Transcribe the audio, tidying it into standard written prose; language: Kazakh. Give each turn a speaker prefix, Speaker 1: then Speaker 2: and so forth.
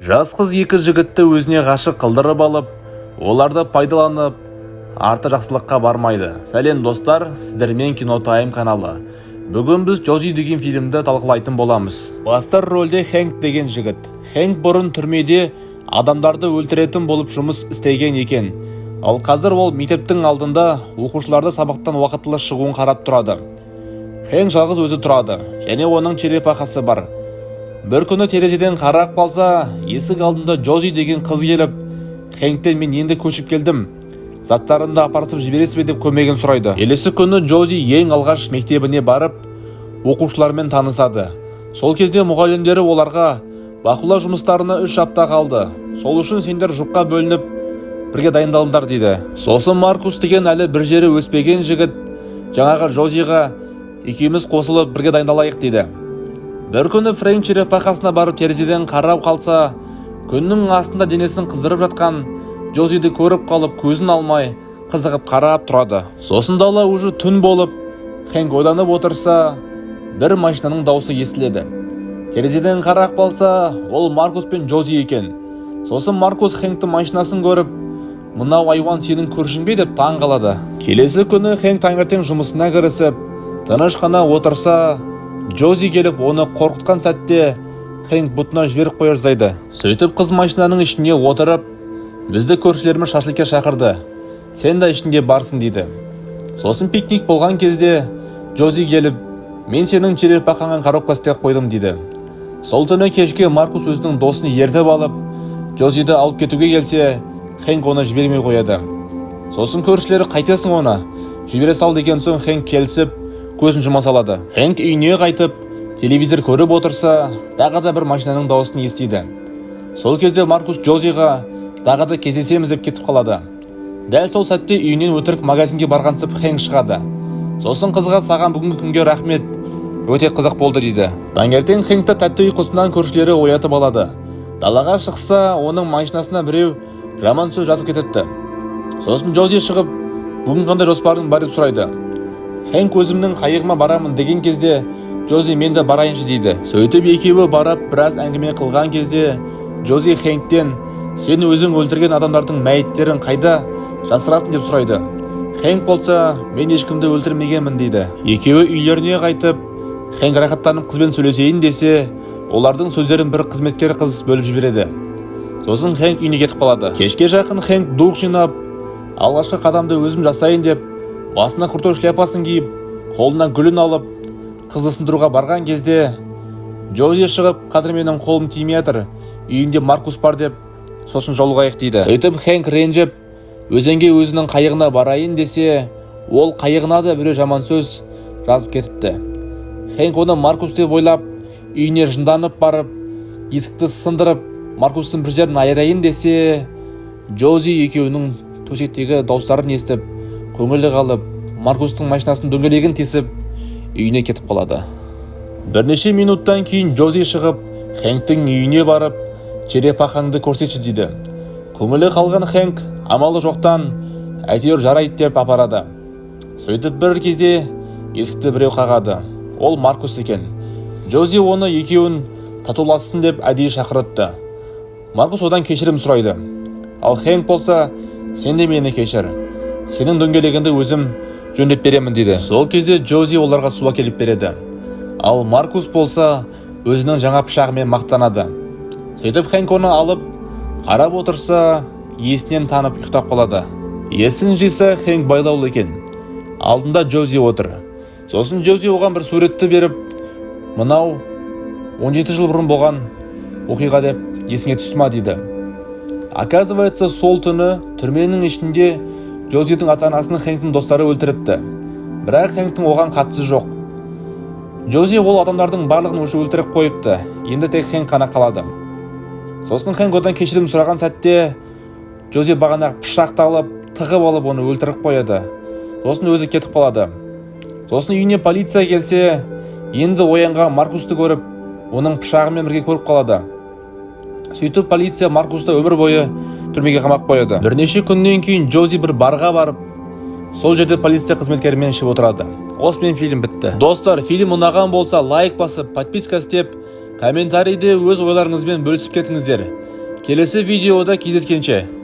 Speaker 1: Жас қыз екі жігітті өзіне ғашық қылдырып алып, оларды пайдаланып, арты жақсылыққа бармайды. Сәлем достар, сіздермен Кинотайм каналы. Бүгін біз Джози деген фильмді талқылайтын боламыз. Басты рөлде Хэнк деген жігіт. Хэнк бұрын түрмеде адамдарды өлтіретін болып жұмыс істеген екен. Ал қазір ол мектептің алдында оқушыларды сабақтан уақытылы шығуын қарап тұрады. Хэнк жалғыз өзі тұрады, және оның черепахасы бар. Бір күні терезеден қарап қалса, есік алдында Джози деген қыз келіп, Хэнктен мен енді көшіп келдім, заттарымды апарып жібересіз бе деп көмегін сұрайды. Келесі күні Джози ең алғаш мектебіне барып, оқушылармен танысады. Сол кезде мұғалімдері оларға бақылау жұмыстарына 3 апта қалды. Сол үшін сендер жұпқа бөлініп, бірге дайындалыңдар дейді. Сосын Маркус деген әлі бір жері өспеген жігіт жаңағы Джозиға екеуміз қосылып бірге дайындалайық дейді. Бір күні Фрэнк черепахасына барып терезеден қарап қалса, күннің астында денесін қыздырып жатқан Джозиді көріп қалып көзін алмай қызығып қарап тұрады. Сосын дала уже түн болып, Хэнк ойланып отырса, бір машинаның дауысы естіледі. Терезеден қарап қалса, ол Маркус пен Джози екен. Сосын Маркус Хэнктің машинасын көріп, мынау айуан сенің көршің бе деп таң қалады. Келесі күні Хэнк таңертең жұмысына кірісіп, тыныш қана отырса, Джози келіп оны қорқытқан сәтте Хэнк бұтына жіберіп қоя жаздайды. Сөйтіп қыз машинаның ішіне отырып, бізді көршілеріміз шашлыкке шақырды, сен де ішінде барсың дейді. Сосын пикник болған кезде Джози келіп, мен сенің черепахаңа коробка істеп қойдым дейді. Сол түні кешке Маркус өзінің досын ертіп алып, Джозиді алып кетуге келсе, Хэнк оны жібермей қояды. Сосын көршілері қайтесің оны, жібере сал деген соң Хэнк келісіп, көзін жұма салады. Хэнк үйіне қайтып, телевизор көріп отырса, тағы да бір машинаның дауысын естиді. Сол кезде Маркус Джозиға тағы да кездесеміз деп кетіп қалады. Дәл сол сәтте үйінен өтірік магазинге барғансып Хэнк шығады. Сосын қызға саған бүгінгі күнге рахмет, өте қызық болды дейді. Таңертең Хэнкті тәтті ұйқысынан көршілері оятып алады. Далаға шықса, оның машинасына біреу жаман сөз жазып кетіпті. Сосын Джози шығып, бүгін қандай жоспардың бар деп сұрайды. Хэнк өзімнің қайығыма барамын деген кезде, Джози мен де барайыншы дейді. Сөйтіп екеуі барып біраз әңгіме қылған кезде, Джози Хэнктен сен өзің өлтірген адамдардың мәйіттерін қайда жасырасың деп сұрайды. Хэнк болса, мен ешкімді өлтірмегенмін дейді. Екеуі үйлеріне қайтып, Хэнк рахаттанып қызбен сөйлесейін десе, олардың сөздерін бір қызметкер қыз бөліп жібереді. Сосын Хэнк үйіне кетіп қалады. Кешке жақын Хэнк дух жинап, алғашқы қадамды өзім жасайын деп, басына крутой шляпасын киіп, қолына гүлін алып, қызды сындыруға барған кезде, Джози шығып, қазір менің қолым тимей жатыр, үйінде Маркус бар деп, сосын жолығайық дейді. Сөйтіп Хэнк ренжіп, өзенге өзінің қайығына барайын десе, ол қайығына да біреу жаман сөз жазып кетіпті. Хэнк оны Маркус деп ойлап, үйіне жынданып барып, есікті сындырып, Маркустың бір жерін айырайын десе, Джози екеуінің төсектегі дауыстарын естіп, көңілі қалып, Маркустың машинасының дөңгелегін тесіп, үйіне кетіп қалады. Бірнеше минуттан кейін Джози шығып, Хэнктің үйіне барып, черепахаңды көрсетші дейді. Көңілі қалған Хэнк амалы жоқтан, әйтеуір жарайды деп апарады. Сөйтіп бір кезде есікті біреу қағады. Ол Маркус екен. Джози оны екеуін татулассын деп әдейі шақыртты. Маркус одан кешірім сұрайды. Ал Хэнк болса, сен де мені кешір. Сенің дөңгелегіңді өзім жөндеп беремін дейді. Сол кезде Джози оларға су әкеліп береді. Ал Маркус болса, өзінің жаңа пышағымен мақтанады. Сөйтіп Хэнк оны алып, қарап отырса, есінен танып ұйықтап қалады. Есін жиса, Хэнк байлаулы екен. Алдында Джози отыр. Сосын Джози оған бір суретті беріп, мынау 17 жыл бұрын болған оқиға деп есіңе түсті ма дейді. Оказывается, сол түні түрменің ішінде Джозидің ата-анасын Хэнктің достары өлтіріпті. Бірақ Хэнктің оған қатысы жоқ. Джози ол адамдардың барлығын уже өлтіріп қойыпты. Енді тек Хэнк қана қалады. Сосын Хэнк одан кешірім сұраған сәтте, Джози бағанағы пышақты алып, тығып алып оны өлтіріп қояды. Сосын өзі кетіп қалады. Сосын үйіне полиция келсе, енді оянған Маркусты көріп, оның пышағымен бірге көріп қалады. Сөйтіп полиция Маркусты өмір бойы түрмеге қамап қояды. Бірнеше күннен кейін Джози бір барға барып, сол жерде полиция қызметкерімен ішіп отырады. Осымен фильм бітті. Достар, фильм ұнаған болса лайк басып, подписка істеп, комментарийде өз ойларыңызбен бөлісіп кетіңіздер. келесі видеода кездескенше.